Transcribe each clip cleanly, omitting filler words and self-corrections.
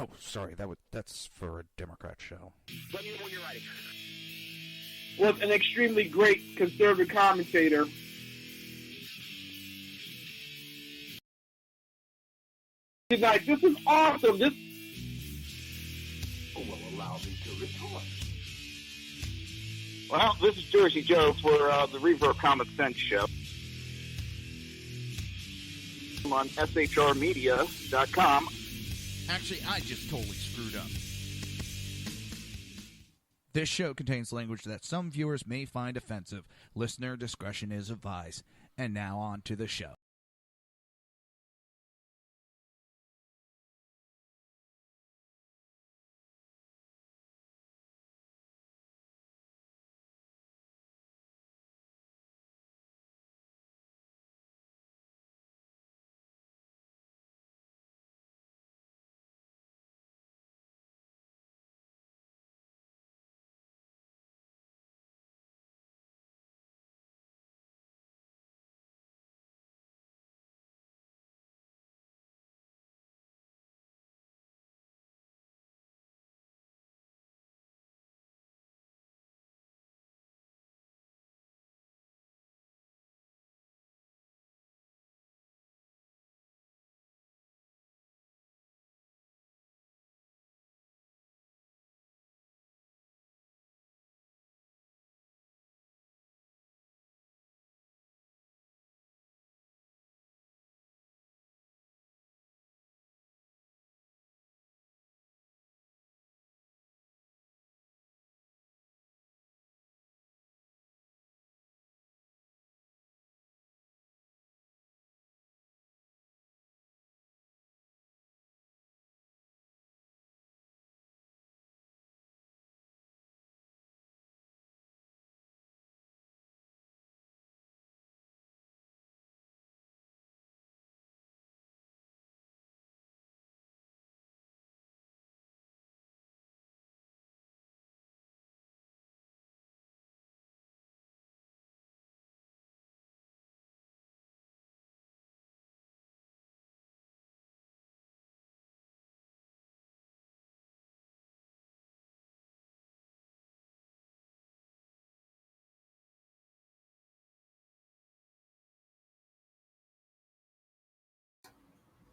Oh, sorry, that's for a Democrat show. Let me know when you're ready. Was an extremely great conservative commentator. Tonight, this is awesome. This will allow me to retort. Well, this is Jersey Joe for the Reaver Common Sense Show. I'm on shrmedia.com. Actually, I just totally screwed up. This show contains language that some viewers may find offensive. Listener discretion is advised. And now on to the show.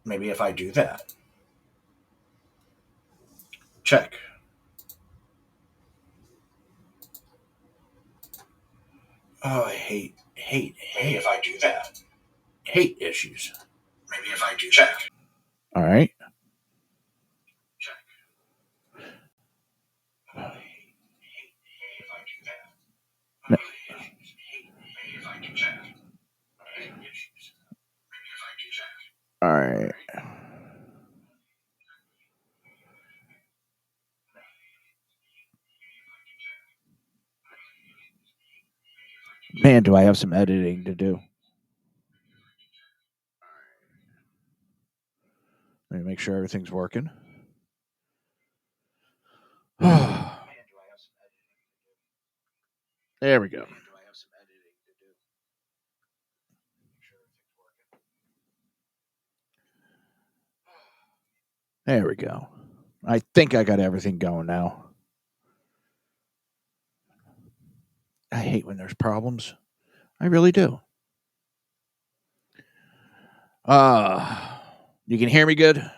Maybe if I do that. Check. Oh, I hate. Maybe if I do that. Hate issues. Maybe if I do check. All right. Check. Oh, I hate if I do that. No. Maybe if I do check. Hate issues. Maybe if I do check. All right. Man, do I have some editing to do. Let me make sure everything's working. There we go. There we go. I think I got everything going now. I hate when there's problems. I really do. You can hear me good?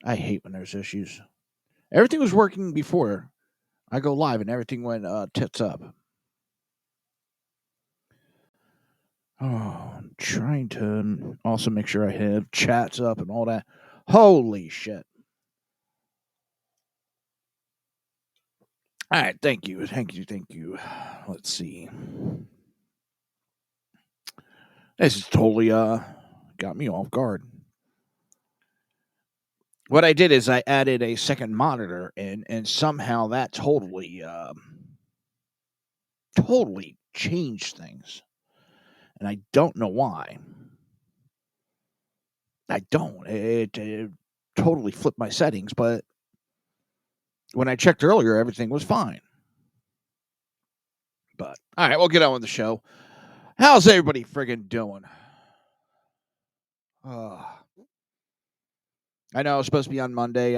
I hate when there's issues. Everything was working before. I go live and everything went tits up. Oh, I'm trying to also make sure I have chats up and all that. Holy shit. All right, thank you. Let's see. This is totally got me off guard. What I did is I added a second monitor in, and somehow that totally changed things. And I don't know why. I don't. It totally flipped my settings, but when I checked earlier, everything was fine. But all right, we'll get on with the show. How's everybody friggin' doing? I know I was supposed to be on Monday.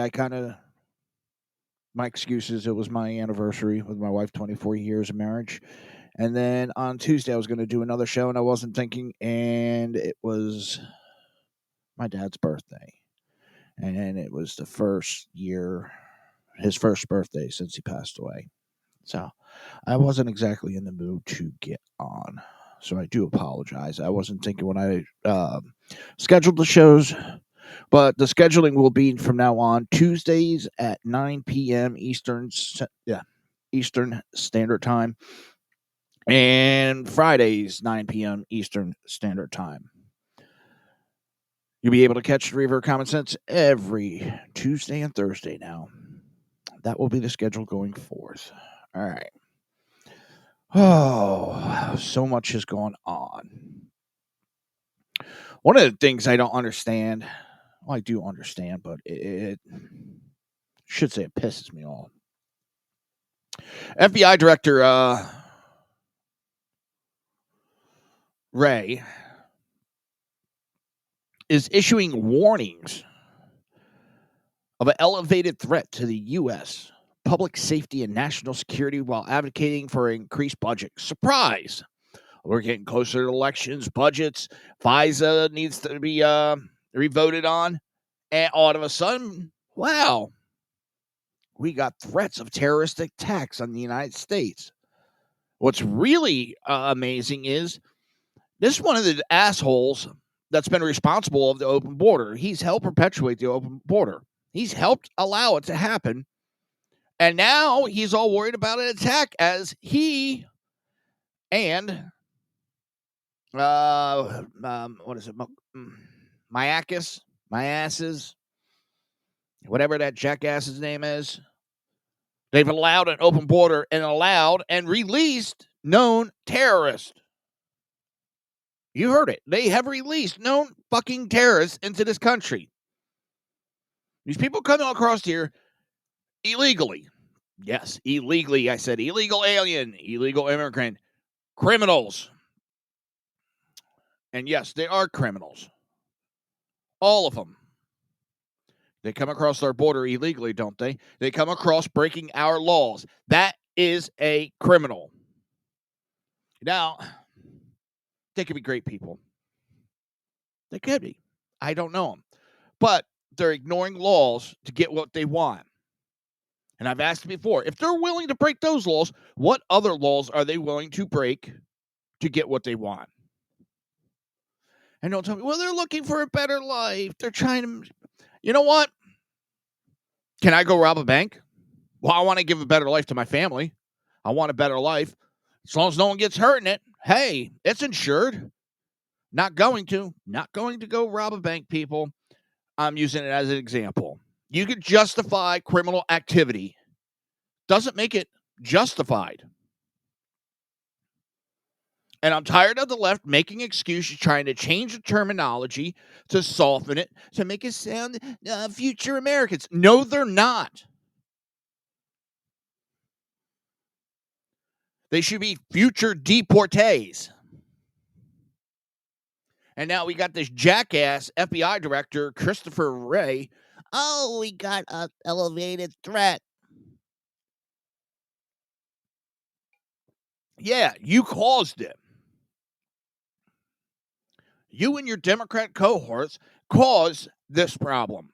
My excuses, it was my anniversary with my wife, 24 years of marriage. And then on Tuesday, I was going to do another show, and I wasn't thinking, and it was my dad's birthday. And it was his first birthday since he passed away. So I wasn't exactly in the mood to get on. So I do apologize. I wasn't thinking when I scheduled the shows, but the scheduling will be from now on Tuesdays at 9 p.m. Eastern Standard Time, and Fridays 9 p.m. Eastern Standard Time. You'll be able to catch Reaver Common Sense every Tuesday and Thursday now. That will be the schedule going forth. All right. Oh, so much has gone on. One of the things I don't understand, well, I do understand, but it should say it pisses me off. FBI Director Ray is issuing warnings of an elevated threat to the U.S. public safety and national security while advocating for an increased budget. Surprise! We're getting closer to elections, budgets. FISA needs to be revoted on. And all of a sudden, wow, we got threats of terrorist attacks on the United States. What's really amazing is this is one of the assholes that's been responsible of the open border. He's helped perpetuate the open border. He's helped allow it to happen. And now he's all worried about an attack as he and what is it? My asses, whatever that jackass's name is. They've allowed an open border and allowed and released known terrorists. You heard it. They have released known fucking terrorists into this country. These people coming across here illegally. Yes, illegally. I said illegal alien, illegal immigrant, criminals. And yes, they are criminals. All of them. They come across our border illegally, don't they? They come across breaking our laws. That is a criminal. Now, they could be great people. They could be. I don't know them. But they're ignoring laws to get what they want. And I've asked before, if they're willing to break those laws, what other laws are they willing to break to get what they want? And don't tell me, well, they're looking for a better life. They're trying to... You know what? Can I go rob a bank? Well, I want to give a better life to my family. I want a better life. As long as no one gets hurt in it, hey, it's insured. Not going to go rob a bank, people. I'm using it as an example. You could justify criminal activity. Doesn't make it justified. And I'm tired of the left making excuses, trying to change the terminology to soften it, to make it sound future Americans. No, they're not. They should be future deportees. And now we got this jackass FBI director, Christopher Wray. Oh, we got an elevated threat. Yeah, you caused it. You and your Democrat cohorts caused this problem.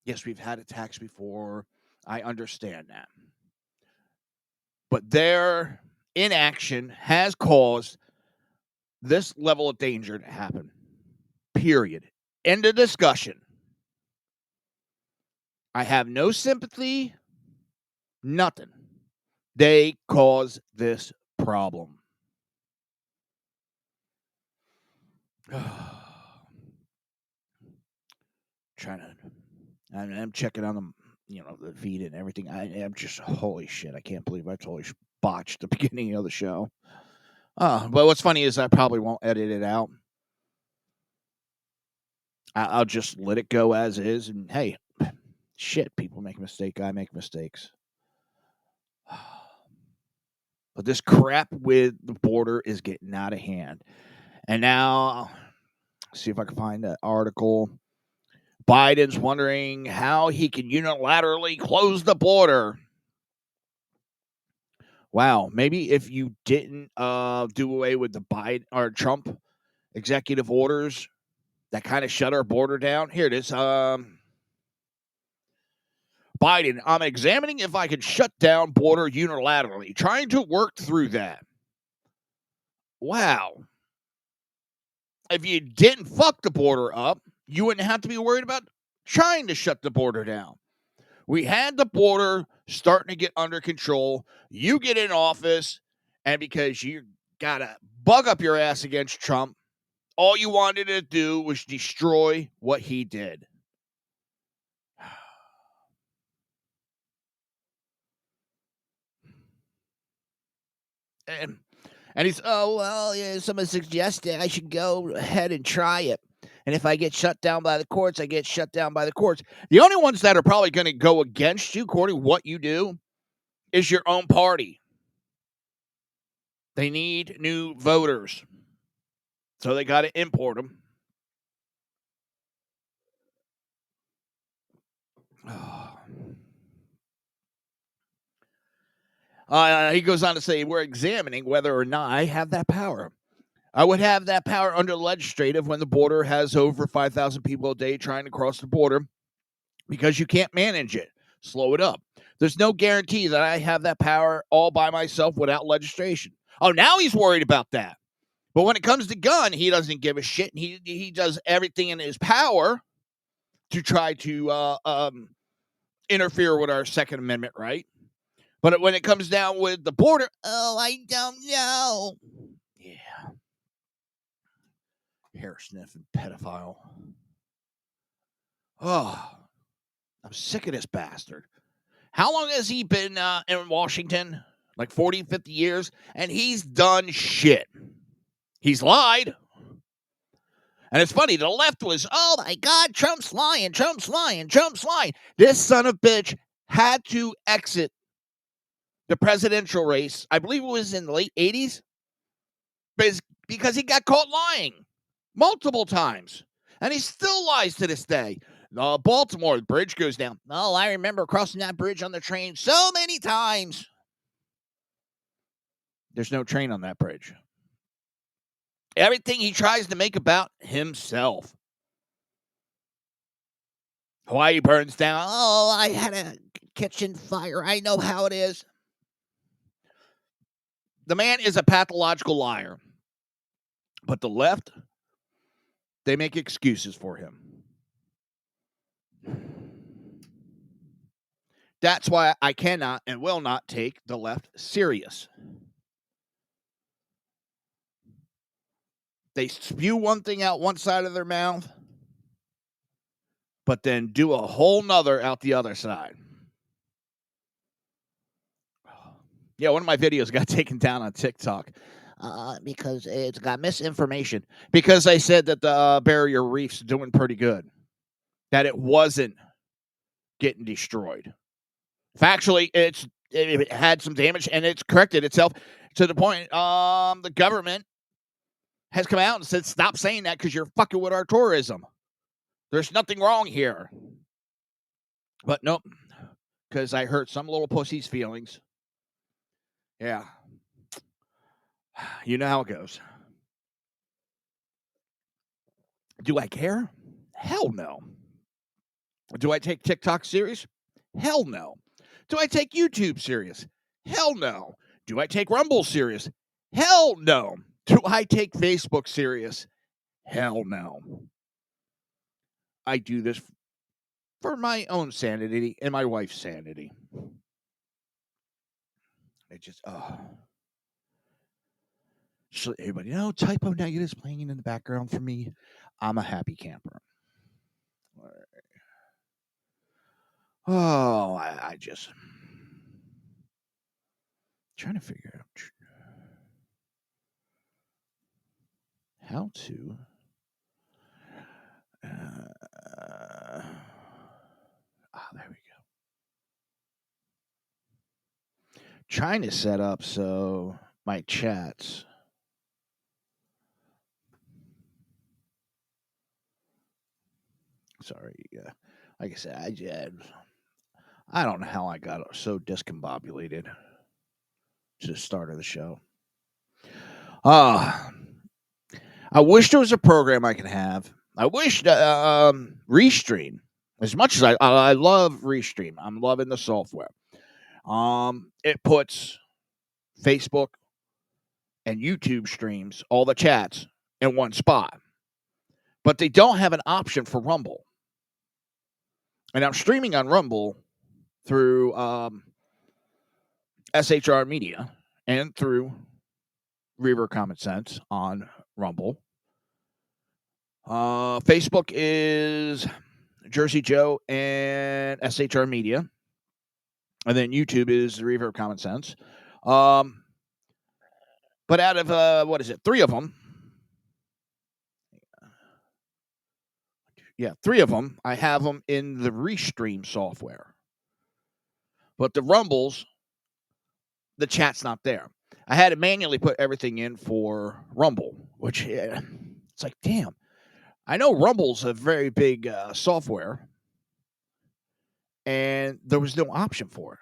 Yes, we've had attacks before. I understand that. But their inaction has caused this level of danger to happen. Period. End of discussion. I have no sympathy, nothing. They cause this problem. I'm checking on the feed and everything. I'm just, holy shit, I can't believe I totally botched the beginning of the show. But what's funny is I probably won't edit it out. I'll just let it go as is. And hey, shit, people make mistakes. I make mistakes. But this crap with the border is getting out of hand. And now, see if I can find that article. Biden's wondering how he can unilaterally close the border. Wow, maybe if you didn't do away with the Biden or Trump executive orders that kind of shut our border down. Here it is. Biden, I'm examining if I can shut down border unilaterally, trying to work through that. Wow. If you didn't fuck the border up, you wouldn't have to be worried about trying to shut the border down. We had the border starting to get under control. You get in office, and because you got to bug up your ass against Trump, all you wanted to do was destroy what he did. And he's, oh, well, yeah, someone suggested I should go ahead and try it. And if I get shut down by the courts, I get shut down by the courts. The only ones that are probably going to go against you, according to what you do, is your own party. They need new voters. So they got to import them. He goes on to say, we're examining whether or not I have that power. I would have that power under legislative when the border has over 5,000 people a day trying to cross the border because you can't manage it. Slow it up. There's no guarantee that I have that power all by myself without legislation. Oh, now he's worried about that. But when it comes to gun, he doesn't give a shit. He does everything in his power to try to interfere with our Second Amendment right. But when it comes down with the border, oh, I don't know. Yeah. Hair sniffing pedophile. Oh, I'm sick of this bastard. How long has he been in Washington? Like 40, 50 years? And he's done shit. He's lied. And it's funny, the left was, oh my God, Trump's lying, Trump's lying, Trump's lying. This son of a bitch had to exit the presidential race. I believe it was in the late 80s. Because he got caught lying multiple times. And he still lies to this day. Baltimore, the bridge goes down. Oh, I remember crossing that bridge on the train so many times. There's no train on that bridge. Everything he tries to make about himself. Hawaii burns down. Oh, I had a kitchen fire. I know how it is. The man is a pathological liar. But the left, they make excuses for him. That's why I cannot and will not take the left serious. They spew one thing out one side of their mouth, but then do a whole nother out the other side. Yeah, one of my videos got taken down on TikTok because it's got misinformation. Because I said that the barrier reef's doing pretty good. That it wasn't getting destroyed. Factually, it had some damage, and it's corrected itself to the point the government has come out and said, stop saying that because you're fucking with our tourism. There's nothing wrong here. But nope, because I hurt some little pussy's feelings. Yeah. You know how it goes. Do I care? Hell no. Do I take TikTok serious? Hell no. Do I take YouTube serious? Hell no. Do I take Rumble serious? Hell no. Do I take Facebook serious? Hell no. I do this for my own sanity and my wife's sanity. It just, so everybody, Typo Negatives playing in the background for me. I'm a happy camper. All right. Oh, I just trying to figure out how to. There we go. Trying to set up so my chats. Sorry, like I said, I don't know how I got so discombobulated to the start of the show. I wish there was a program I could have. I wish Restream, as much as I love Restream, I'm loving the software. It puts Facebook and YouTube streams, all the chats, in one spot. But they don't have an option for Rumble. And I'm streaming on Rumble through SHR Media and through Reaver Common Sense on Rumble. Facebook is Jersey Joe and SHR Media. And then YouTube is Reaver Common Sense. But out of, 3 of them. Yeah, 3 of them. I have them in the Restream software. But the Rumbles, the chat's not there. I had to manually put everything in for Rumble, which it's like, damn. I know Rumble's a very big software, and there was no option for it,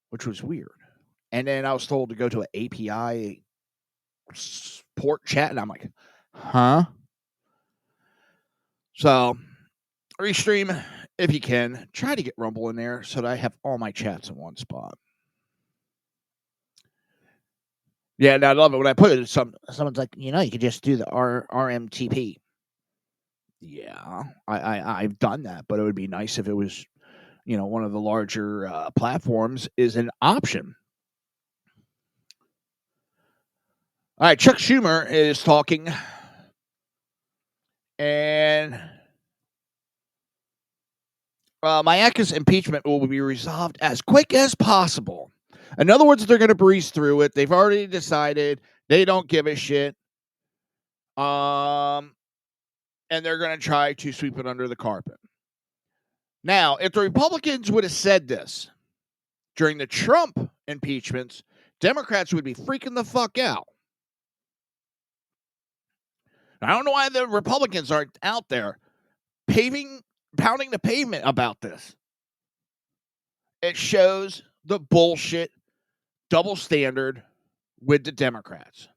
which was weird. And then I was told to go to an API port chat, and I'm like, huh? So, Restream, if you can, try to get Rumble in there so that I have all my chats in one spot. Yeah, and I love it when I put it. Someone's like, you could just do the RMTP. Yeah, I've done that, but it would be nice if it was, one of the larger platforms is an option. All right, Chuck Schumer is talking, and Mayorkas impeachment will be resolved as quick as possible. In other words, they're going to breeze through it. They've already decided they don't give a shit. And they're going to try to sweep it under the carpet. Now, if the Republicans would have said this during the Trump impeachments, Democrats would be freaking the fuck out. I don't know why the Republicans aren't out there pounding the pavement about this. It shows the bullshit double standard with the Democrats.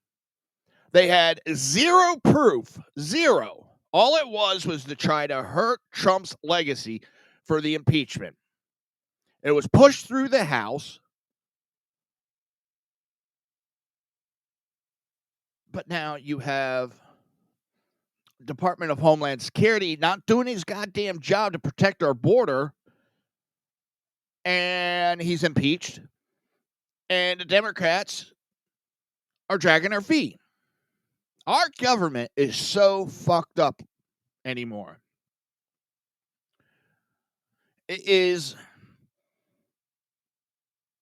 They had zero proof, zero. All it was to try to hurt Trump's legacy for the impeachment. It was pushed through the House. But now you have Department of Homeland Security not doing his goddamn job to protect our border. And he's impeached. And the Democrats are dragging their feet. Our government is so fucked up anymore. It is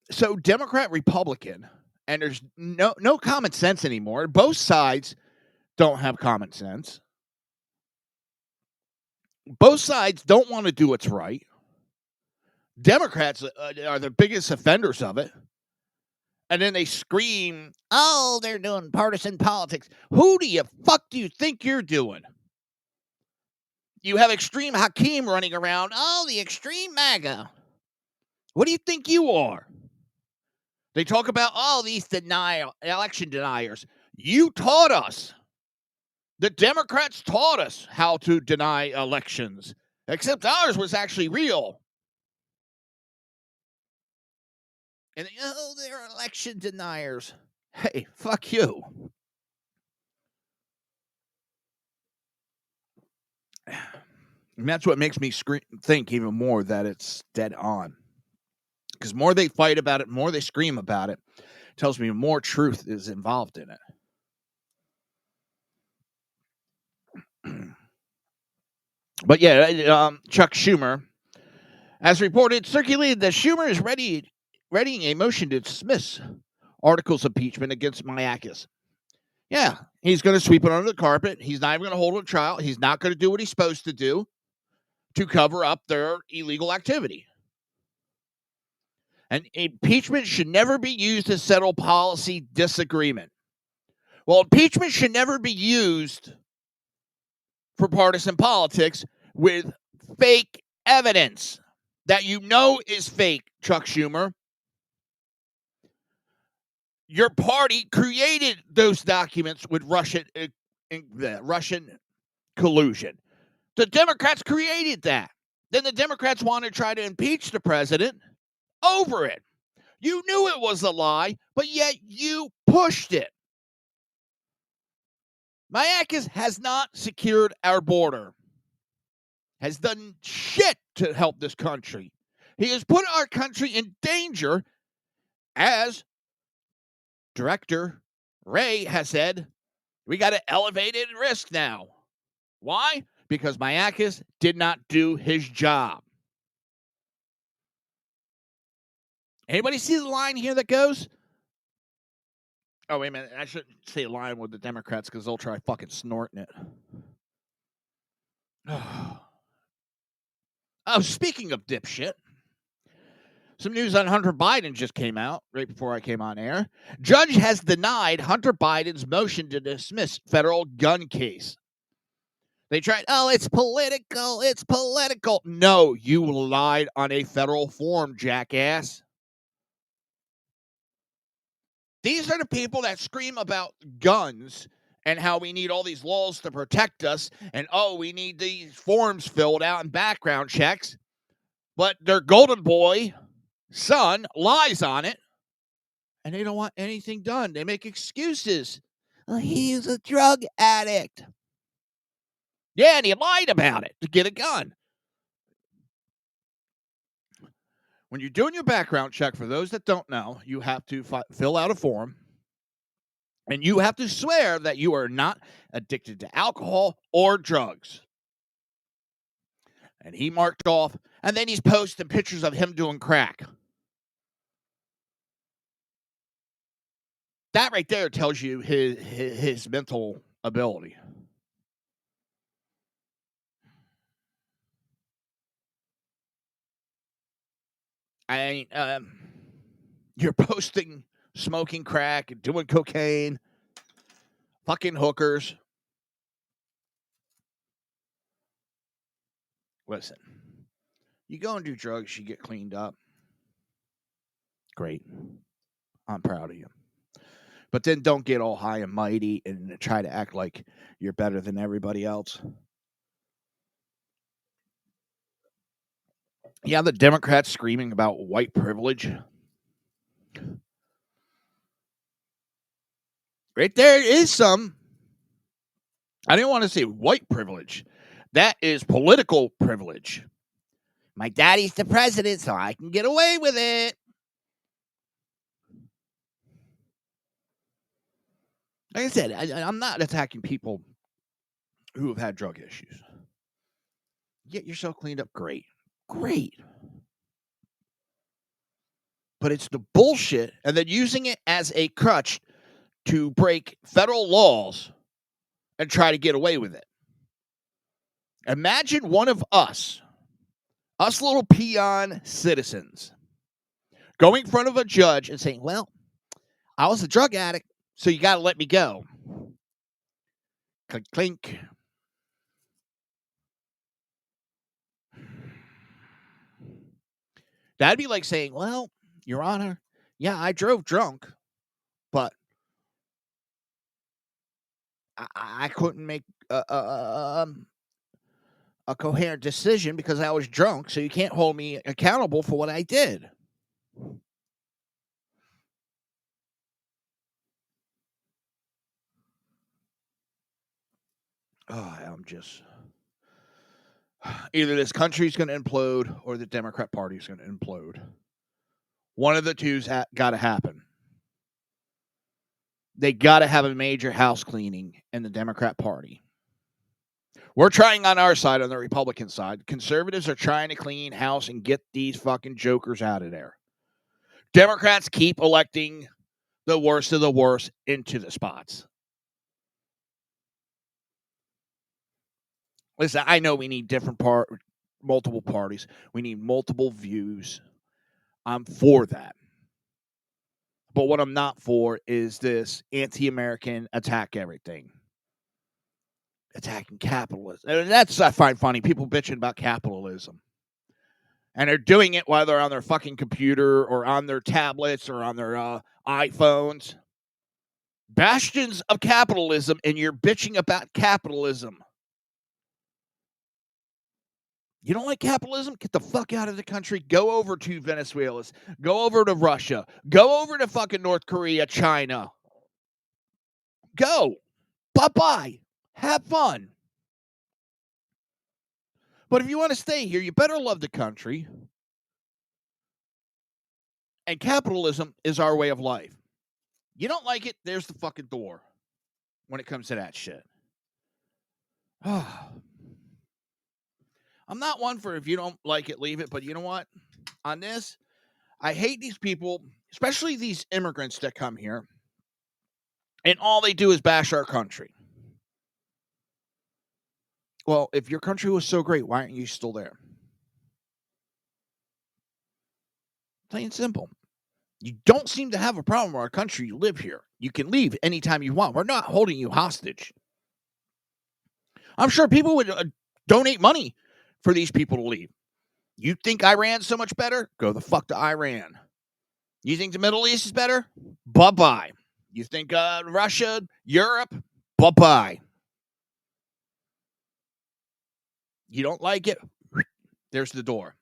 so Democrat, Republican, and there's no common sense anymore. Both sides don't have common sense. Both sides don't want to do what's right. Democrats are the biggest offenders of it. And then they scream, oh, they're doing partisan politics. Who the fuck do you think you're doing? You have Extreme Hakeem running around. Oh, the Extreme MAGA. What do you think you are? They talk about, these election deniers. You taught us. The Democrats taught us how to deny elections. Except ours was actually real. And they're election deniers. Hey, fuck you. And that's what makes me think even more that it's dead on. Because more they fight about it, more they scream about it, tells me more truth is involved in it. But yeah, Chuck Schumer has reported, circulated that Schumer is readying a motion to dismiss articles of impeachment against Mayorkas. Yeah, he's going to sweep it under the carpet. He's not even going to hold a trial. He's not going to do what he's supposed to do to cover up their illegal activity. And impeachment should never be used to settle policy disagreement. Well, impeachment should never be used for partisan politics with fake evidence that you know is fake, Chuck Schumer. Your party created those documents with Russian collusion. The Democrats created that. Then the Democrats want to try to impeach the president over it. You knew it was a lie, but yet you pushed it. Mayorkas has not secured our border, has done shit to help this country. He has put our country in danger, as Director Wray has said. We got an elevated risk now. Why? Because Mayorkas did not do his job. Anybody see the line here that goes? Oh, wait a minute. I shouldn't say line with the Democrats because they'll try fucking snorting it. Oh, speaking of dipshit, some news on Hunter Biden just came out right before I came on air. Judge has denied Hunter Biden's motion to dismiss federal gun case. They tried, it's political. It's political. No, you lied on a federal form, jackass. These are the people that scream about guns and how we need all these laws to protect us. And, we need these forms filled out and background checks. But their golden boy son lies on it. And they don't want anything done. They make excuses. He's a drug addict. Yeah, and he lied about it to get a gun. When you're doing your background check, for those that don't know, you have to fill out a form. And you have to swear that you are not addicted to alcohol or drugs. And he marked off, and then he's posting pictures of him doing crack. That right there tells you his mental ability. I mean, you're posting smoking crack and doing cocaine, fucking hookers. Listen, you go and do drugs, you get cleaned up. Great. I'm proud of you. But then don't get all high and mighty and try to act like you're better than everybody else. Yeah, the Democrats screaming about white privilege. Right there is some. I didn't want to say white privilege. That is political privilege. My daddy's the president, so I can get away with it. Like I said, I'm not attacking people who have had drug issues. Get yourself cleaned up, great. Great. But it's the bullshit, and then using it as a crutch to break federal laws and try to get away with it. Imagine one of us little peon citizens, going in front of a judge and saying, well, I was a drug addict, so you got to let me go. Clink, clink. That'd be like saying, well, Your Honor, yeah, I drove drunk, but I couldn't make a coherent decision because I was drunk, so you can't hold me accountable for what I did. I'm just either this country's going to implode or the Democrat Party is going to implode. One of the two's got to happen. They got to have a major house cleaning in the Democrat Party. We're trying on our side, on the Republican side. Conservatives are trying to clean house and get these fucking jokers out of there. Democrats keep electing the worst of the worst into the spots. Listen, I know we need multiple parties. We need multiple views. I'm for that. But what I'm not for is this anti-American attack everything. Attacking capitalism. And that's I find funny. People bitching about capitalism. And they're doing it while they're on their fucking computer or on their tablets or on their iPhones. Bastions of capitalism, and you're bitching about capitalism. You don't like capitalism? Get the fuck out of the country. Go over to Venezuela. Go over to Russia. Go over to fucking North Korea, China. Go. Bye-bye. Have fun. But if you want to stay here, you better love the country. And capitalism is our way of life. You don't like it, there's the fucking door when it comes to that shit. I'm not one for if you don't like it, leave it. But you know what? On this, I hate these people, especially these immigrants that come here, and all they do is bash our country. Well, if your country was so great, why aren't you still there? Plain and simple. You don't seem to have a problem with our country. You live here. You can leave anytime you want. We're not holding you hostage. I'm sure people would donate money for these people to leave. You think Iran's so much better? Go the fuck to Iran. You think the Middle East is better? Bye-bye. You think Russia, Europe? Bye-bye. You don't like it? There's the door.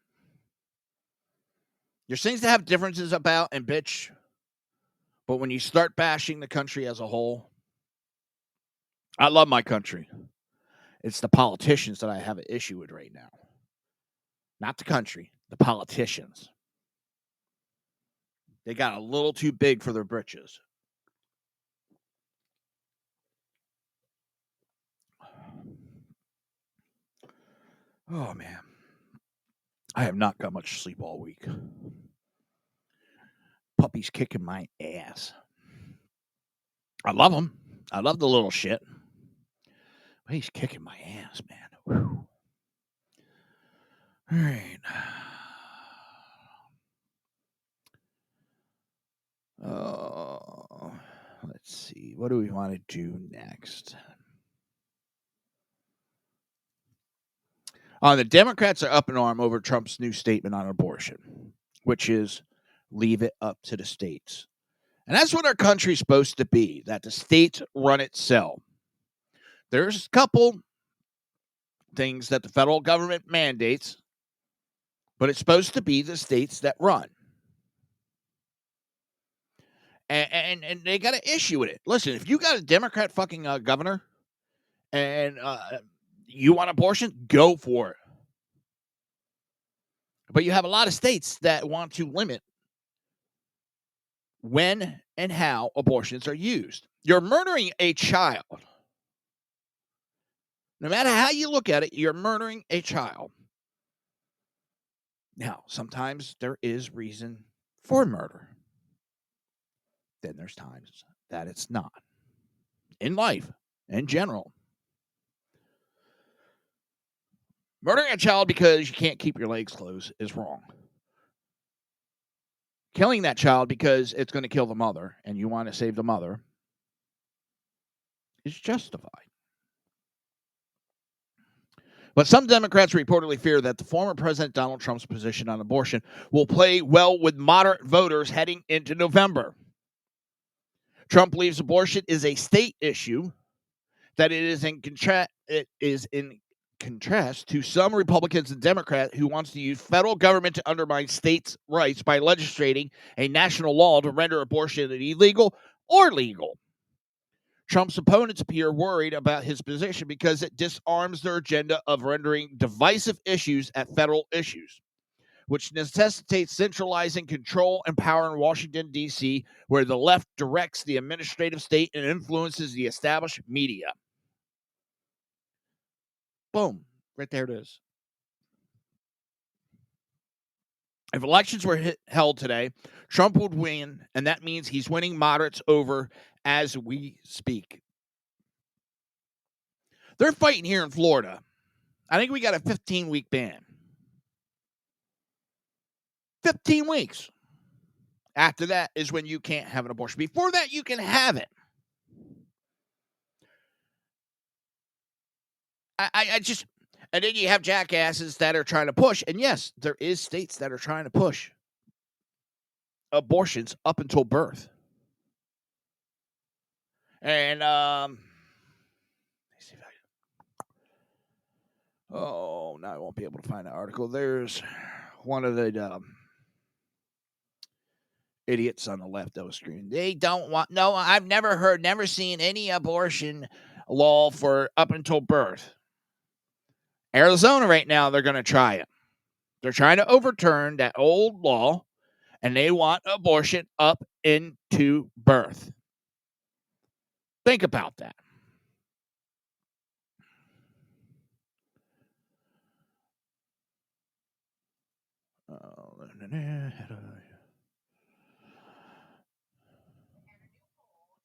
There's things to have differences about and bitch, but when you start bashing the country as a whole, I love my country. It's the politicians that I have an issue with right now. Not the country, the politicians. They got a little too big for their britches. Oh, man. I have not got much sleep all week. Puppy's kicking my ass. I love him. I love the little shit. But he's kicking my ass, man. Whew. All right. Let's see. What do we want to do next? The Democrats are up in arm over Trump's new statement on abortion, which is leave it up to the states. And that's what our country's supposed to be, that the states run itself. There's a couple things that the federal government mandates, but it's supposed to be the states that run. And they got an issue with it. Listen, if you got a Democrat fucking governor and you want abortion, go for it. But you have a lot of states that want to limit when and how abortions are used. You're murdering a child. No matter how you look at it, you're murdering a child. Now, sometimes there is reason for murder. Then there's times that it's not. In life, in general. Murdering a child because you can't keep your legs closed is wrong. Killing that child because it's going to kill the mother and you want to save the mother is justified. But some Democrats reportedly fear that the former President Donald Trump's position on abortion will play well with moderate voters heading into November. Trump believes abortion is a state issue, that it is in contrast to some Republicans and Democrats who wants to use federal government to undermine states' rights by legislating a national law to render abortion illegal or legal. Trump's opponents appear worried about his position because it disarms their agenda of rendering divisive issues at federal issues, which necessitates centralizing control and power in Washington, D.C., where the left directs the administrative state and influences the established media. Boom. Right there it is. If elections were held today, Trump would win, and that means he's winning moderates over as we speak. They're fighting here in Florida. I think we got a 15-week ban. 15 weeks. After that is when you can't have an abortion. Before that, you can have it. I just, and then you have jackasses that are trying to push, and yes, there is states that are trying to push abortions up until birth. And let's see if now I won't be able to find the article. There's one of the idiots on the left that was screaming. They don't want. No, I've never seen any abortion law for up until birth. Arizona right now, they're going to try it. They're trying to overturn that old law, and they want abortion up into birth. Think about that.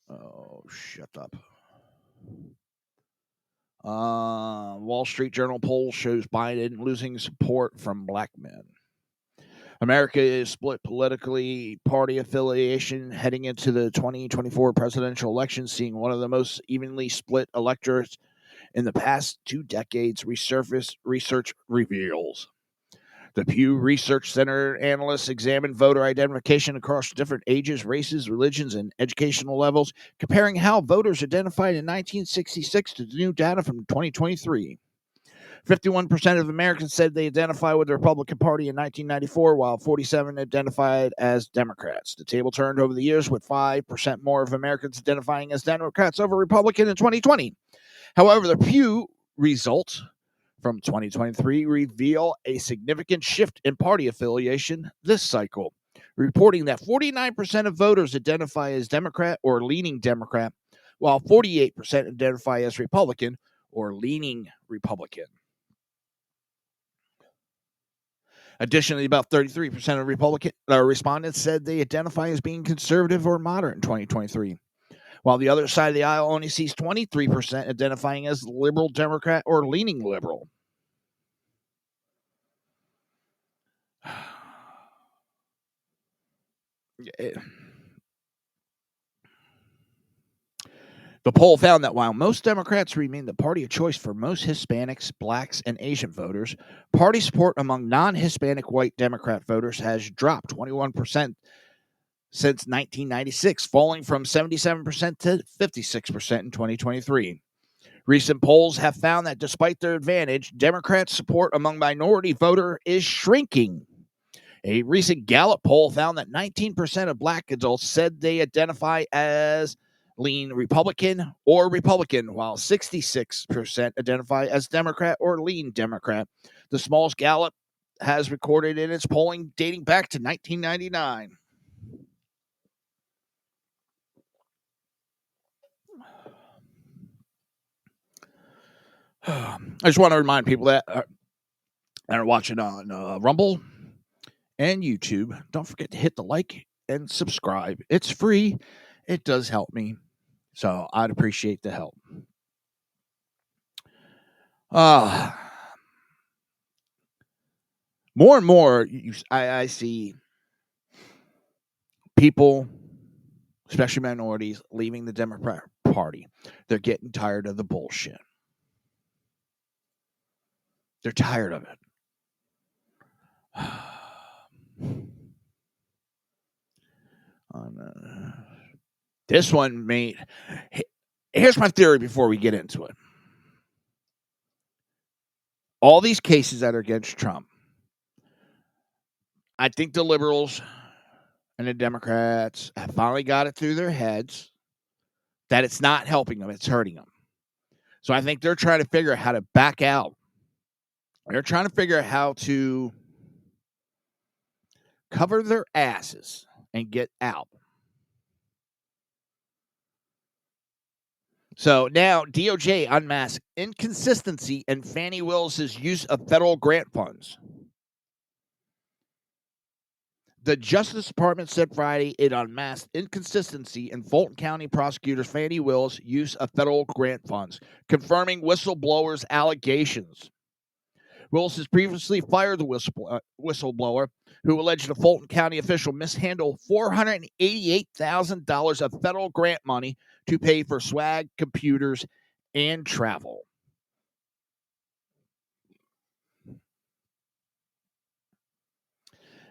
Oh, shut up. Wall Street Journal poll shows Biden losing support from black men. America is split politically, party affiliation heading into the 2024 presidential election, seeing one of the most evenly split electorates in the past 2 decades, research reveals. The Pew Research Center analysts examined voter identification across different ages, races, religions, and educational levels, comparing how voters identified in 1966 to the new data from 2023. 51% of Americans said they identify with the Republican Party in 1994, while 47% identified as Democrats. The table turned over the years, with 5% more of Americans identifying as Democrats over Republican in 2020. However, the Pew results from 2023 reveal a significant shift in party affiliation this cycle, reporting that 49% of voters identify as Democrat or leaning Democrat, while 48% identify as Republican or leaning Republican. Additionally, about 33% of Republican respondents said they identify as being conservative or moderate in 2023, while the other side of the aisle only sees 23% identifying as liberal Democrat or leaning liberal. The poll found that while most Democrats remain the party of choice for most Hispanics, blacks, and Asian voters, party support among non-Hispanic white Democrat voters has dropped 21% since 1996, falling from 77% to 56% in 2023. Recent polls have found that despite their advantage, Democrats' support among minority voters is shrinking. A recent Gallup poll found that 19% of black adults said they identify as lean Republican or Republican, while 66% identify as Democrat or lean Democrat. The smallest Gallup has recorded in its polling dating back to 1999. I just want to remind people that are watching on Rumble and YouTube, don't forget to hit the like and subscribe. It's free. It does help me. So I'd appreciate the help. More and more, I see people, especially minorities, leaving the Democratic Party. They're getting tired of the bullshit. They're tired of it. This one made. Here's my theory before we get into it. All these cases that are against Trump, I think the liberals and the Democrats have finally got it through their heads that it's not helping them, it's hurting them. So I think they're trying to figure out how to back out. They're trying to figure out how to cover their asses and get out. So now DOJ unmasks inconsistency in Fani Willis's use of federal grant funds. The Justice Department said Friday it unmasked inconsistency in Fulton County prosecutor Fani Willis' use of federal grant funds, confirming whistleblowers' allegations. Willis has previously fired the whistleblower who alleged a Fulton County official mishandled $488,000 of federal grant money to pay for swag, computers, and travel.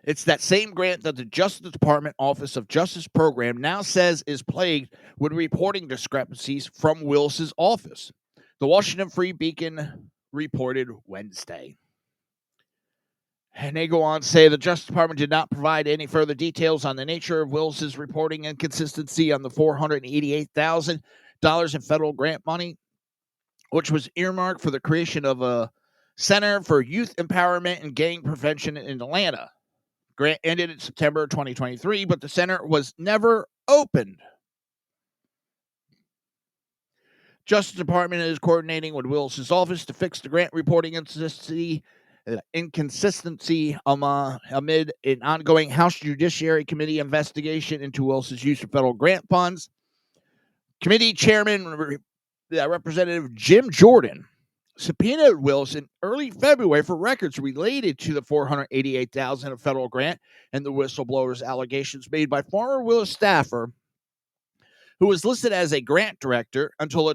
It's that same grant that the Justice Department Office of Justice Program now says is plagued with reporting discrepancies from Willis's office. The Washington Free Beacon reported Wednesday. And they go on to say the Justice Department did not provide any further details on the nature of Willis's reporting inconsistency on the $488,000 in federal grant money, which was earmarked for the creation of a Center for Youth Empowerment and Gang Prevention in Atlanta. Grant ended in September 2023, but the center was never opened. Justice Department is coordinating with Willis's office to fix the grant reporting inconsistency amid an ongoing House Judiciary Committee investigation into Willis's use of federal grant funds. Committee Chairman Representative Jim Jordan subpoenaed Willis in early February for records related to the $488,000 of federal grant and the whistleblower's allegations made by former Willis staffer who was listed as a grant director until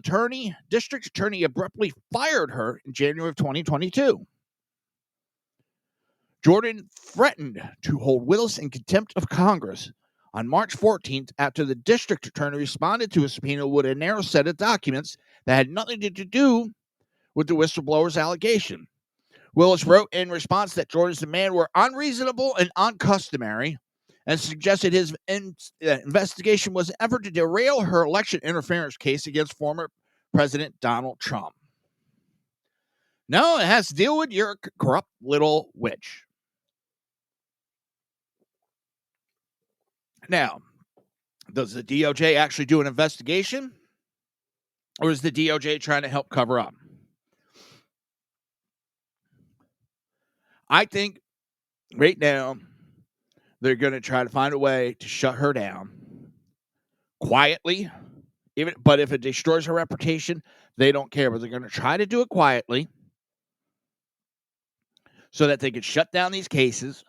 district attorney abruptly fired her in January of 2022. Jordan threatened to hold Willis in contempt of Congress on March 14th after the district attorney responded to a subpoena with a narrow set of documents that had nothing to do with the whistleblower's allegation. Willis wrote in response that Jordan's demands were unreasonable and uncustomary and suggested his investigation was an effort to derail her election interference case against former President Donald Trump. No, it has to deal with your corrupt little witch. Now, does the DOJ actually do an investigation? Or is the DOJ trying to help cover up? I think right now they're going to try to find a way to shut her down quietly. But if it destroys her reputation, they don't care. But they're going to try to do it quietly so that they can shut down these cases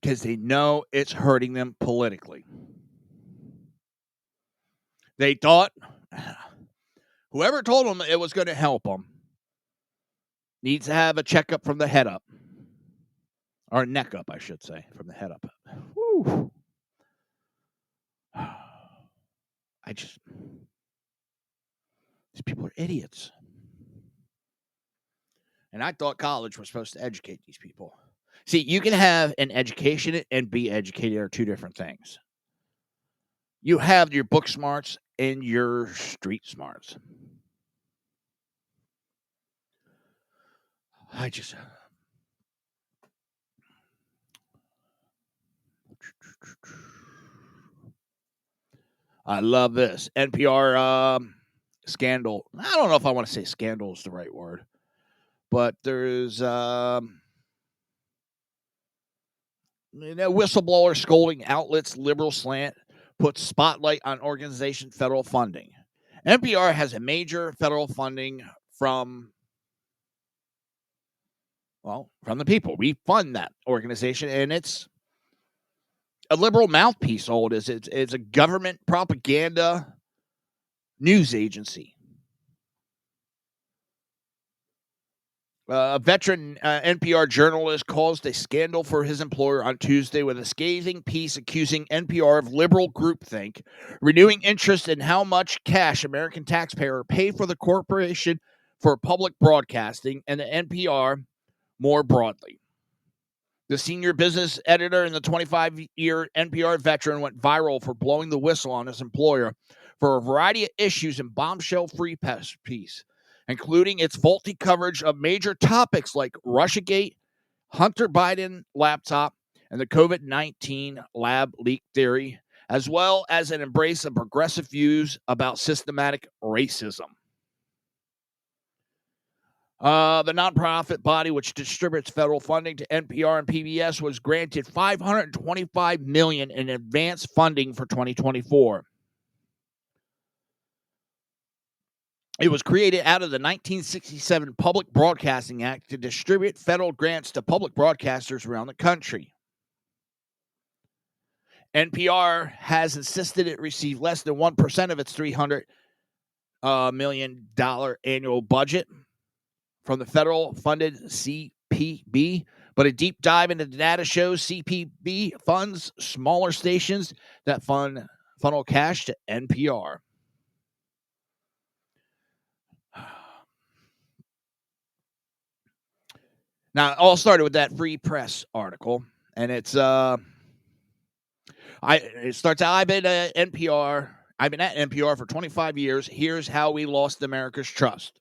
because they know it's hurting them politically. They thought whoever told them it was going to help them needs to have a checkup from the head up. Or neck up, I should say, from the head up. Whew. These people are idiots. And I thought college was supposed to educate these people. See, you can have an education and be educated are two different things. You have your book smarts and your street smarts. I love this. NPR scandal. I don't know if I want to say scandal is the right word. But there's whistleblower scolding outlets liberal slant puts spotlight on organization federal funding. NPR has a major federal funding from the people. We fund that organization, and it's a liberal mouthpiece. All it is, it's a government propaganda news agency. A veteran NPR journalist caused a scandal for his employer on Tuesday with a scathing piece accusing NPR of liberal groupthink, renewing interest in how much cash American taxpayers pay for the corporation for public broadcasting and the NPR more broadly. The senior business editor and the 25-year NPR veteran went viral for blowing the whistle on his employer for a variety of issues in bombshell-free piece, including its faulty coverage of major topics like Russiagate, Hunter Biden laptop, and the COVID-19 lab leak theory, as well as an embrace of progressive views about systematic racism. The nonprofit body, which distributes federal funding to NPR and PBS, was granted $525 million in advance funding for 2024. It was created out of the 1967 Public Broadcasting Act to distribute federal grants to public broadcasters around the country. NPR has insisted it receive less than 1% of its $300 million annual budget from the federal-funded CPB, but a deep dive into the data shows CPB funds smaller stations that funnel cash to NPR. Now, it all started with that Free Press article, and it starts out, I've been at NPR for 25 years. Here's how we lost America's trust.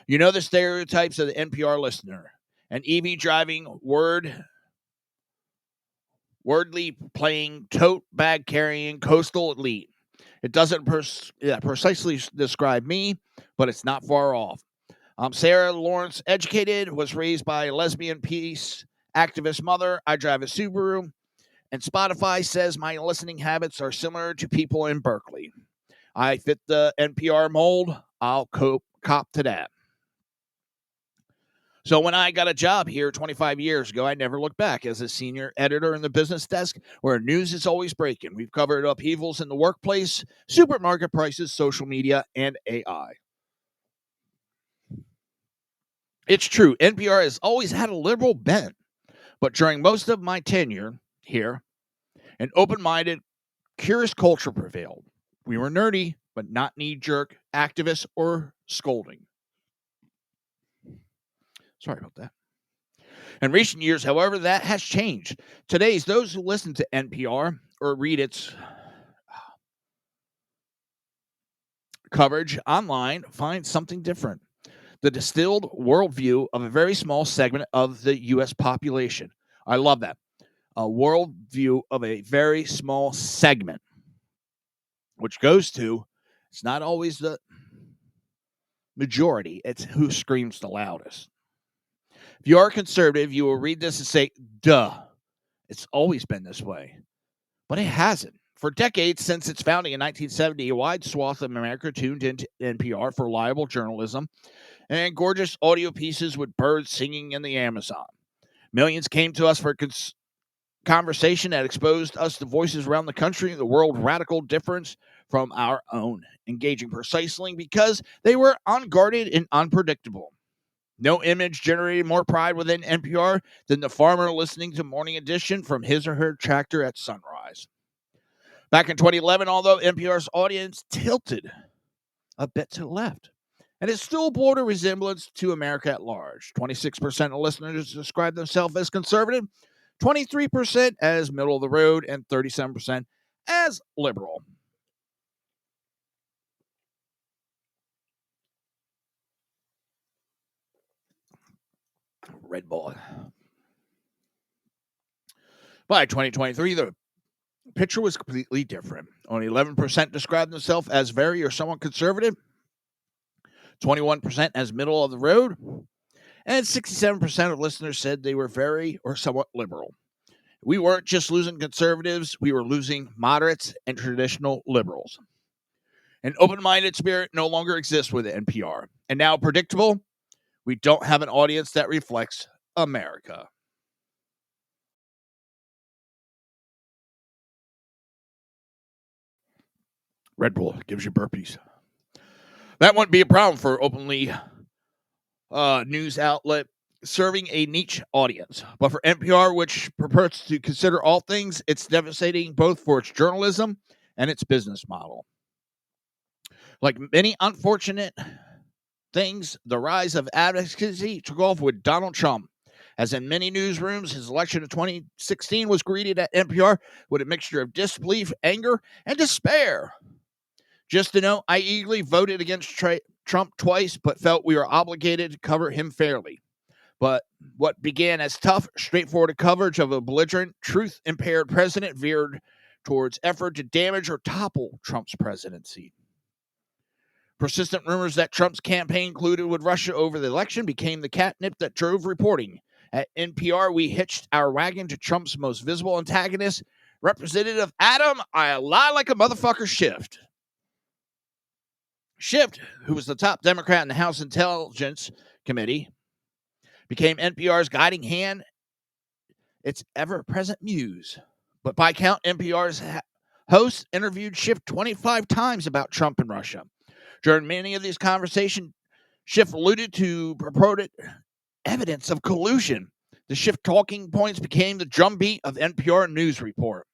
You know the stereotypes of the NPR listener. An EV driving, wordly playing, tote bag carrying coastal elite. It doesn't precisely describe me, but it's not far off. Sarah Lawrence, educated, was raised by a lesbian peace activist mother. I drive a Subaru, and Spotify says my listening habits are similar to people in Berkeley. I fit the NPR mold. I'll cop to that. So when I got a job here 25 years ago, I never looked back as a senior editor in the business desk where news is always breaking. We've covered upheavals in the workplace, supermarket prices, social media, and AI. It's true, NPR has always had a liberal bent, but during most of my tenure here, an open-minded, curious culture prevailed. We were nerdy, but not knee-jerk activists or scolding. Sorry about that. In recent years, however, that has changed. Today's those who listen to NPR or read its coverage online find something different. The distilled worldview of a very small segment of the U.S. population. I love that. A worldview of a very small segment, which goes to, it's not always the majority, it's who screams the loudest. If you are conservative, you will read this and say, duh, it's always been this way. But it hasn't. For decades since its founding in 1970, a wide swath of America tuned into NPR for reliable journalism and gorgeous audio pieces with birds singing in the Amazon. Millions came to us for conversation that exposed us to voices around the country and the world radical difference from our own, engaging precisely because they were unguarded and unpredictable. No image generated more pride within NPR than the farmer listening to Morning Edition from his or her tractor at sunrise. Back in 2011, although NPR's audience tilted a bit to the left, and it still bore a resemblance to America at large. 26% of listeners describe themselves as conservative, 23% as middle of the road, and 37% as liberal. Red Bull. By 2023, the picture was completely different. Only 11% described themselves as very or somewhat conservative, 21% as middle of the road, and 67% of listeners said they were very or somewhat liberal. We weren't just losing conservatives, we were losing moderates and traditional liberals. An open-minded spirit no longer exists with NPR. And now, predictable, we don't have an audience that reflects America. Red Bull gives you burpees. That wouldn't be a problem for openly news outlet serving a niche audience. But for NPR, which purports to consider all things, it's devastating both for its journalism and its business model. Like many unfortunate things, the rise of advocacy took off with Donald Trump As in many newsrooms, his election in 2016 was greeted at NPR with a mixture of disbelief, anger, and despair. Just to note, I eagerly voted against Trump twice, but felt we were obligated to cover him fairly. But what began as tough, straightforward coverage of a belligerent, truth-impaired president veered towards effort to damage or topple Trump's presidency. Persistent rumors that Trump's campaign colluded with Russia over the election became the catnip that drove reporting. At NPR, we hitched our wagon to Trump's most visible antagonist, Representative Adam I lie like a motherfucker Schiff, who was the top Democrat in the House Intelligence Committee, became NPR's guiding hand, its ever-present muse. But by count, NPR's host interviewed Schiff 25 times about Trump and Russia. During many of these conversations, Schiff alluded to purported evidence of collusion. The Schiff talking points became the drumbeat of NPR news report.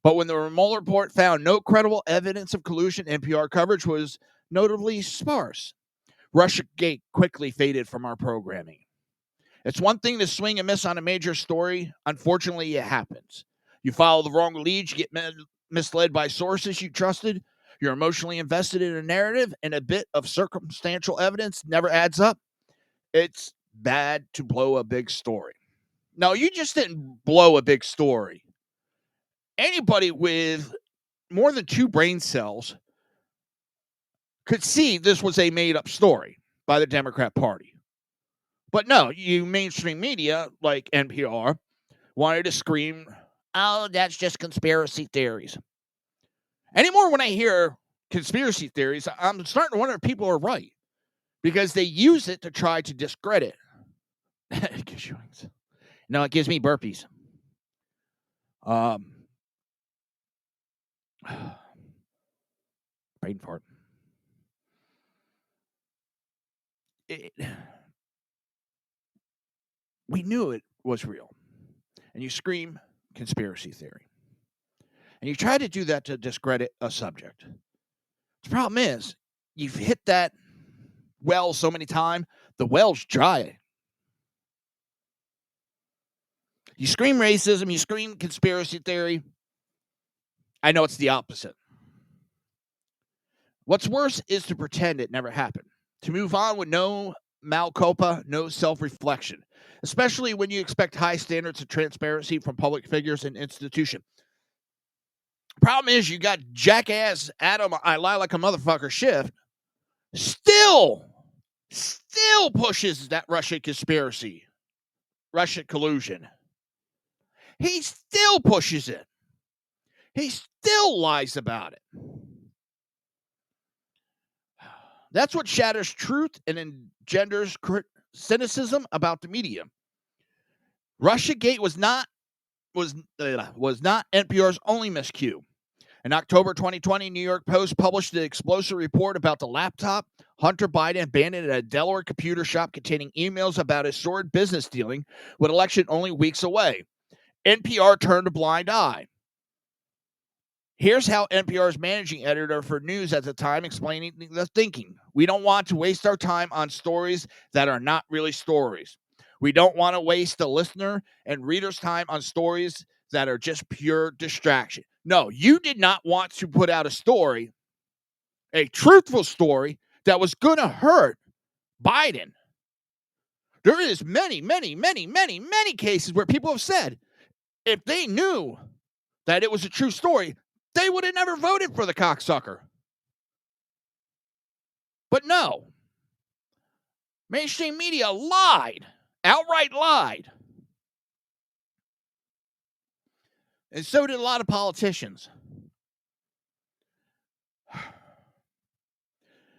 But when the Mueller report found no credible evidence of collusion, NPR coverage was notably sparse. Russiagate quickly faded from our programming. It's one thing to swing and miss on a major story. Unfortunately, it happens. You follow the wrong leads, you get misled by sources you trusted, you're emotionally invested in a narrative, and a bit of circumstantial evidence never adds up. It's bad to blow a big story. No, you just didn't blow a big story. Anybody with more than 2 brain cells could see this was a made-up story by the Democrat Party. But no, you mainstream media, like NPR, wanted to scream, oh, that's just conspiracy theories. Anymore, when I hear conspiracy theories, I'm starting to wonder if people are right. Because they use it to try to discredit. It gives you wings. No, it gives me burpees. Brain fart. We knew it was real. And you scream conspiracy theory. And you try to do that to discredit a subject. The problem is, you've hit that well so many times, the well's dry. You scream racism, you scream conspiracy theory. I know it's the opposite. What's worse is to pretend it never happened. To move on with no mea culpa, no self-reflection, especially when you expect high standards of transparency from public figures and institutions. Problem is, you got jackass Adam I lie like a motherfucker Schiff still pushes that Russia conspiracy, Russia collusion. He still pushes it. He still lies about it. That's what shatters truth and engenders cynicism about the media. Russiagate was not NPR's only miscue. In October 2020, New York Post published the explosive report about the laptop Hunter Biden abandoned at a Delaware computer shop containing emails about his sordid business dealing with election only weeks away. NPR turned a blind eye. Here's how NPR's managing editor for news at the time explaining the thinking. We don't want to waste our time on stories that are not really stories. We don't want to waste the listener and reader's time on stories that are just pure distraction. No, you did not want to put out a story, a truthful story, that was going to hurt Biden. There is many cases where people have said if they knew that it was a true story, they would have never voted for the cocksucker. But no. Mainstream media lied. Outright lied. And so did a lot of politicians.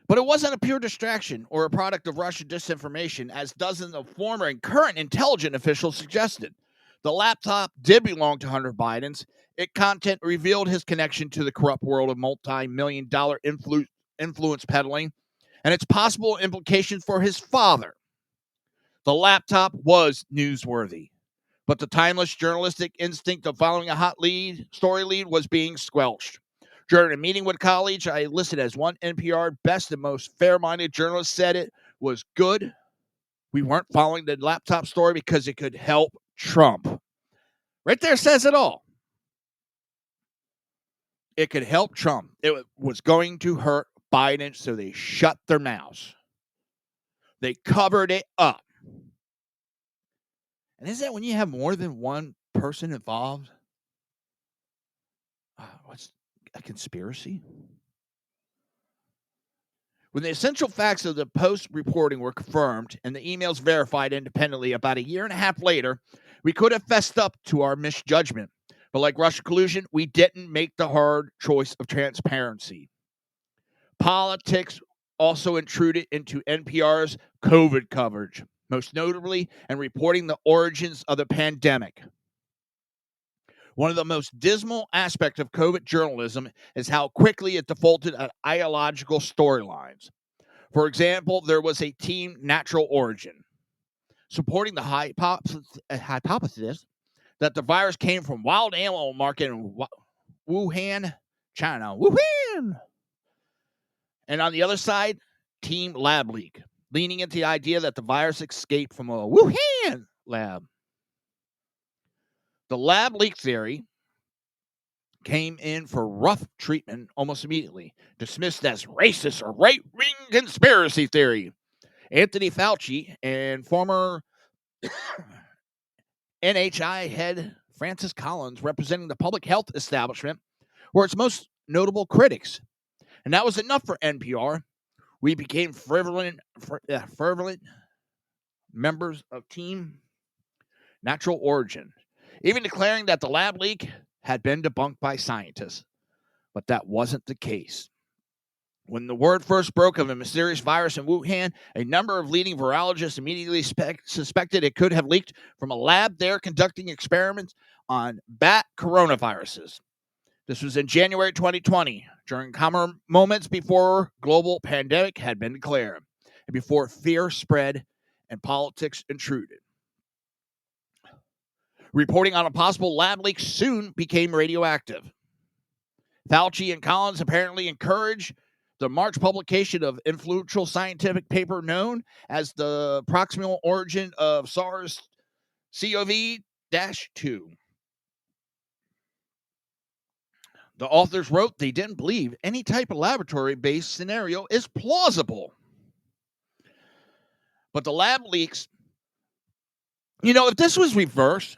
But it wasn't a pure distraction or a product of Russian disinformation, as dozens of former and current intelligence officials suggested. The laptop did belong to Hunter Biden's. Its content revealed his connection to the corrupt world of multi-million-dollar influence peddling and its possible implications for his father. The laptop was newsworthy, but the timeless journalistic instinct of following a hot story lead was being squelched. During a meeting with colleagues, I listed as one NPR best and most fair-minded journalist said it was good We weren't following the laptop story because it could help Trump. Right there says it all. It could help Trump. It was going to hurt Biden, so they shut their mouths. They covered it up. And isn't that when you have more than one person involved? What's a conspiracy? When the essential facts of the Post reporting were confirmed and the emails verified independently about a year and a half later, we could have fessed up to our misjudgment. But like Russia collusion, we didn't make the hard choice of transparency. Politics also intruded into NPR's COVID coverage, most notably in reporting the origins of the pandemic. One of the most dismal aspects of COVID journalism is how quickly it defaulted on ideological storylines. For example, there was a team Natural Origin supporting the hypothesis that the virus came from wild animal market in Wuhan, China. Wuhan! And on the other side, Team Lab Leak, leaning into the idea that the virus escaped from a Wuhan lab. The lab leak theory came in for rough treatment almost immediately, dismissed as racist or right-wing conspiracy theory. Anthony Fauci and former NHI head Francis Collins, representing the public health establishment, were its most notable critics. And that was enough for NPR. We became fervent members of Team Natural Origin, even declaring that the lab leak had been debunked by scientists. But that wasn't the case. When the word first broke of a mysterious virus in Wuhan, a number of leading virologists immediately suspected it could have leaked from a lab there conducting experiments on bat coronaviruses. This was in January 2020, during calmer moments before global pandemic had been declared, and before fear spread and politics intruded. Reporting on a possible lab leak soon became radioactive. Fauci and Collins apparently encouraged the March publication of influential scientific paper known as the proximal origin of SARS-CoV-2. The authors wrote they didn't believe any type of laboratory-based scenario is plausible. But the lab leaks, if this was reversed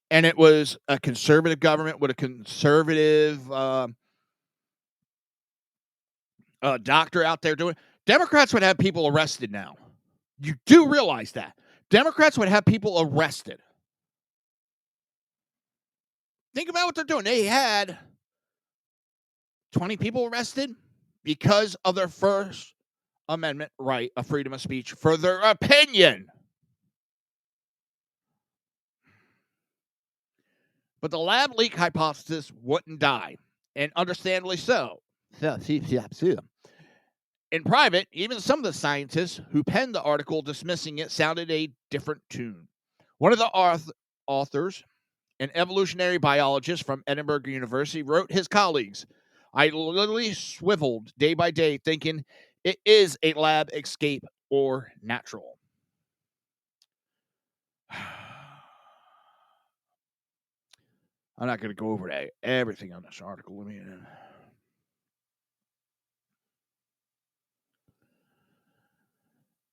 and it was a conservative government with a conservative doctor out there doing it, Democrats would have people arrested now. You do realize that. Democrats would have people arrested. Think about what they're doing. They had 20 people arrested because of their First Amendment right of freedom of speech for their opinion. But the lab leak hypothesis wouldn't die, and understandably so. In private, even some of the scientists who penned the article dismissing it sounded a different tune. One of the authors, an evolutionary biologist from Edinburgh University, wrote his colleagues, "I literally swiveled day by day thinking it is a lab escape or natural." I'm not going to go over everything on this article.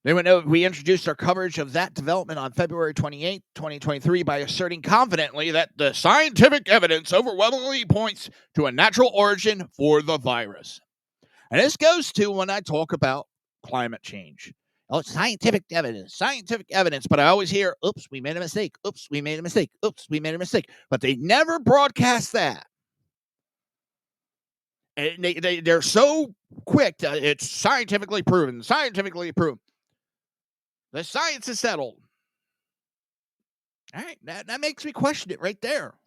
We introduced our coverage of that development on February 28, 2023, by asserting confidently that the scientific evidence overwhelmingly points to a natural origin for the virus. And this goes to when I talk about climate change. Oh, scientific evidence. But I always hear, oops, we made a mistake. Oops, we made a mistake. Oops, we made a mistake. But they never broadcast that. And they're so quick. It's scientifically proven. The science is settled. All right, that makes me question it right there.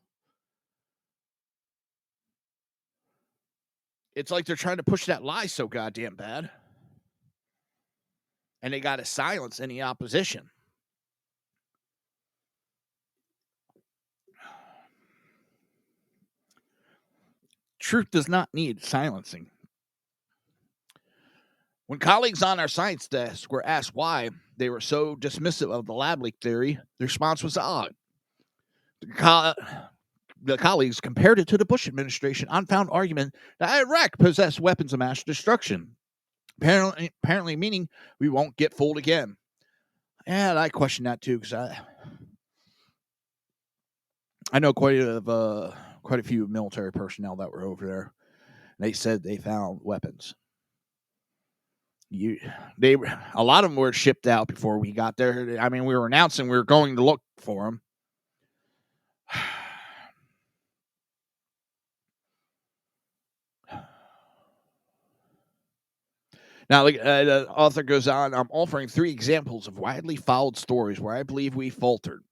It's like they're trying to push that lie so goddamn bad. And they got to silence any opposition. Truth does not need silencing. When colleagues on our science desk were asked why they were so dismissive of the lab leak theory, the response was odd. The colleagues compared it to the Bush administration unfound argument that Iraq possessed weapons of mass destruction, apparently meaning we won't get fooled again. And I question that too, because I know quite a few military personnel that were over there. They said they found weapons. A lot of them were shipped out before we got there. I mean, we were announcing we were going to look for them. Now, the author goes on, I'm offering 3 examples of widely followed stories where I believe we faltered.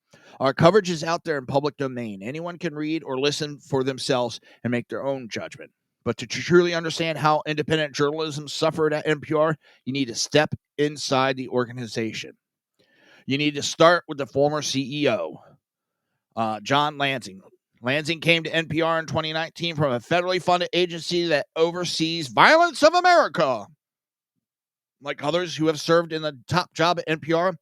Our coverage is out there in public domain. Anyone can read or listen for themselves and make their own judgment. But to truly understand how independent journalism suffered at NPR, you need to step inside the organization. You need to start with the former CEO, John Lansing. Lansing came to NPR in 2019 from a federally funded agency that oversees Violence of America. Like others who have served in the top job at NPR,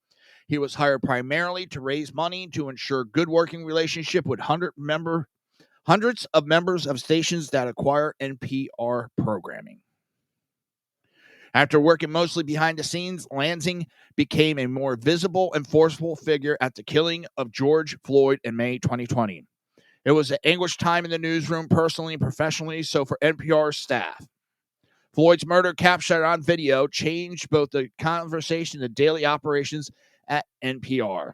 he was hired primarily to raise money to ensure good working relationship with hundreds of members of stations that acquire NPR programming. After working mostly behind the scenes, Lansing became a more visible and forceful figure at the killing of George Floyd in May 2020. It was an anguished time in the newsroom, personally and professionally, so for NPR staff. Floyd's murder, captured on video, changed both the conversation and daily operations at NPR.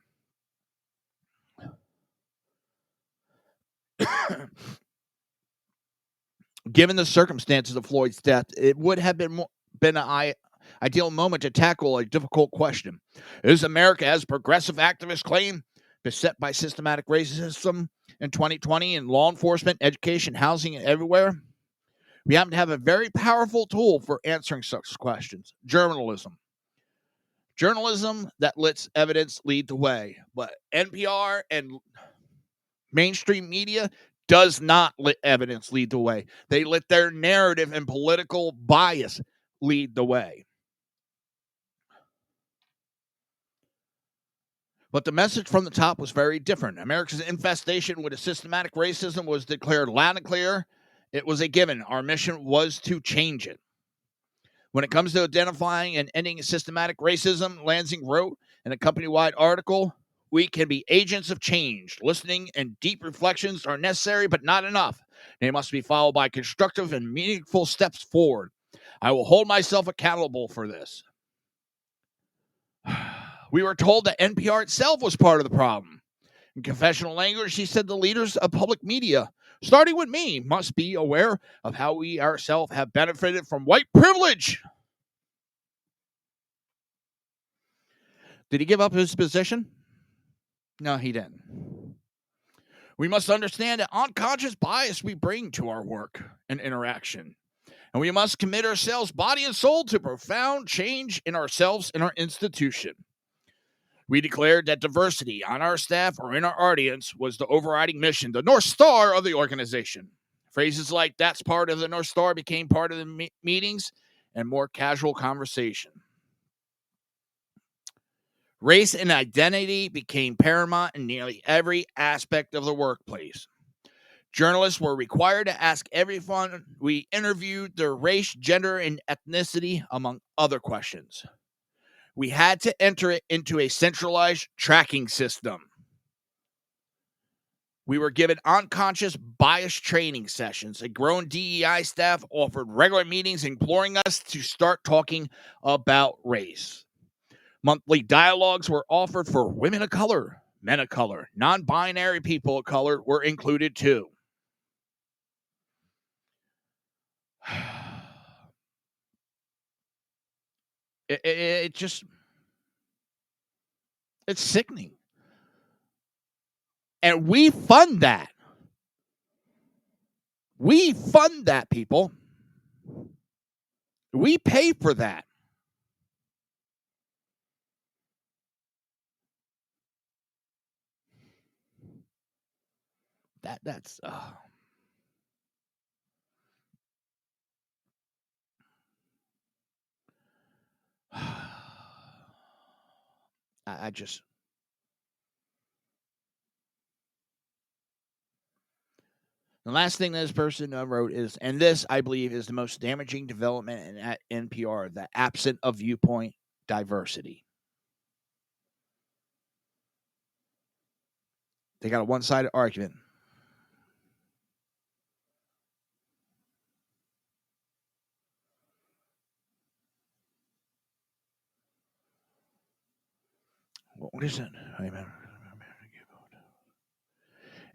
Given the circumstances of Floyd's death, it would have been an ideal moment to tackle a difficult question. Is America, as progressive activists claim, beset by systematic racism in 2020 in law enforcement, education, housing, and everywhere? We happen to have a very powerful tool for answering such questions: journalism. Journalism that lets evidence lead the way. But NPR and mainstream media does not let evidence lead the way. They let their narrative and political bias lead the way. But the message from the top was very different. America's infestation with a systematic racism was declared loud and clear. It was a given. Our mission was to change it. When it comes to identifying and ending systematic racism, Lansing wrote in a company-wide article, we can be agents of change. Listening and deep reflections are necessary, but not enough. They must be followed by constructive and meaningful steps forward. I will hold myself accountable for this. We were told that NPR itself was part of the problem. In confessional language, she said the leaders of public media, starting with me, must be aware of how we ourselves have benefited from white privilege. Did he give up his position? No, he didn't. We must understand the unconscious bias we bring to our work and interaction. And we must commit ourselves, body and soul, to profound change in ourselves and our institution. We declared that diversity on our staff or in our audience was the overriding mission, the North Star of the organization. Phrases like "that's part of the North Star" became part of the meetings and more casual conversation. Race and identity became paramount in nearly every aspect of the workplace. Journalists were required to ask everyone we interviewed their race, gender, and ethnicity, among other questions. We had to enter it into a centralized tracking system. We were given unconscious bias training sessions. A grown DEI staff offered regular meetings imploring us to start talking about race. Monthly dialogues were offered for women of color, men of color, non-binary people of color were included too. It's sickening. And we fund that. We fund that, people. We pay for that. That's I just. The last thing this person wrote is, and this, I believe, is the most damaging development at NPR, the absence of viewpoint diversity. They got a one-sided argument. What is it?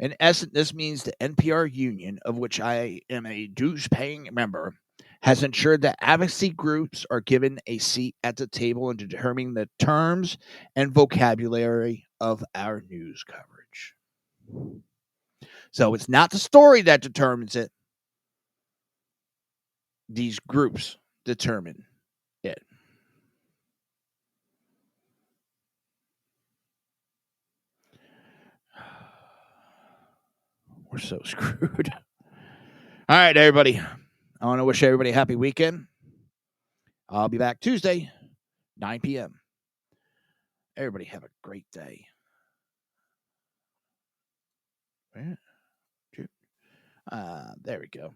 In essence, this means the NPR union, of which I am a dues-paying member, has ensured that advocacy groups are given a seat at the table in determining the terms and vocabulary of our news coverage. So it's not the story that determines it. These groups determine it. We're so screwed. All right, everybody. I want to wish everybody a happy weekend. I'll be back Tuesday, 9 p.m. Everybody have a great day. There we go.